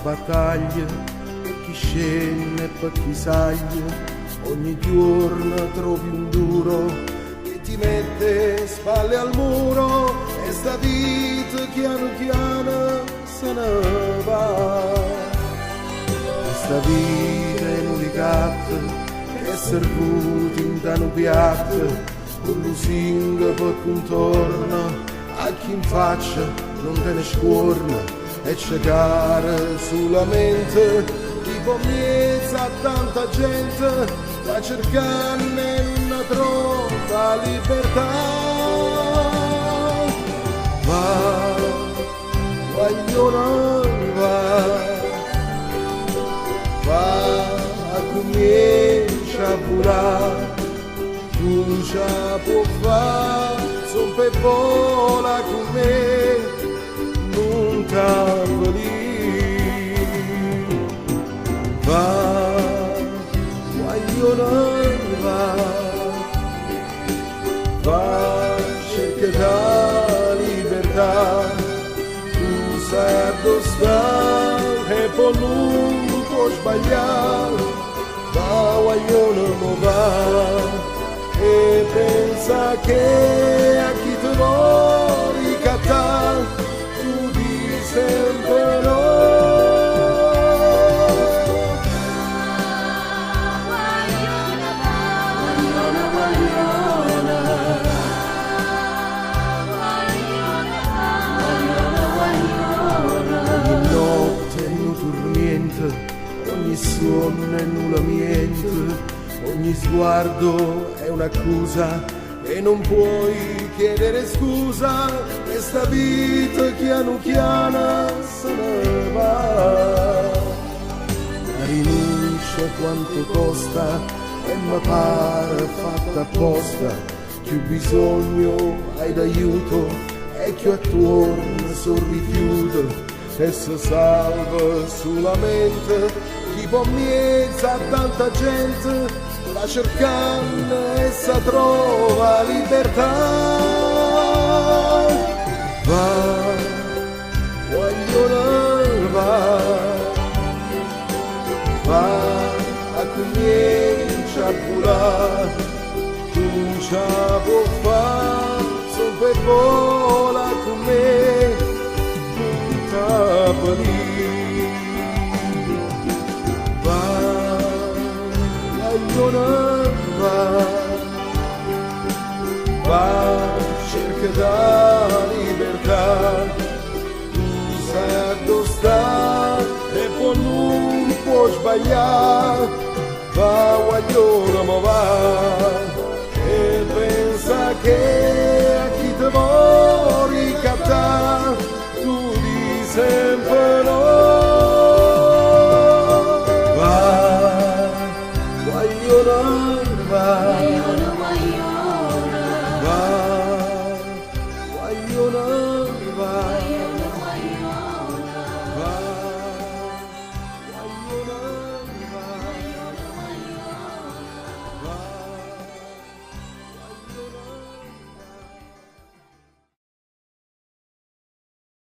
battaglia, per chi scende e per chi saglia. Ogni giorno trovi un duro che ti mette spalle al muro e sta vita piano piano se ne va. Questa vita è un ricatto che è servuto in tano piatto, con lusinga per contorno, a chi in faccia non te ne scorna e cercare sulla mente tipo miezza a tanta gente. Va cercando e non trova libertà. Va, guagliona, va, comincia a volare, tu già può fare, son per vola con me, non t'avvolì. Va, va, cerca la libertà, tu sai dove sta e poi non puoi sbagliare, va, guaglione, va, e pensa che a chi ti vuoi ricattare, tu di sempre no. Ogni suono è nulla niente, ogni sguardo è un'accusa e non puoi chiedere scusa. Questa vita piano piano se ne va. La rinuncia quanto costa e mi pare fatta apposta. Più bisogno hai d'aiuto e più attorno sul rifiuto. E si salva sulla mente, tipo mezza a tanta gente, la cercando e si trova libertà. Va, guagliona, va, a comincia a volare, tu già può fare, son per vola con me. Va, va, cerca la libertà, tu sai dove sta e poi non puoi sbagliare, va, guaglione, ma va, e pensa che a chi ti vuoi ricattare, tu di sempre no. Va, guaglione, va, va,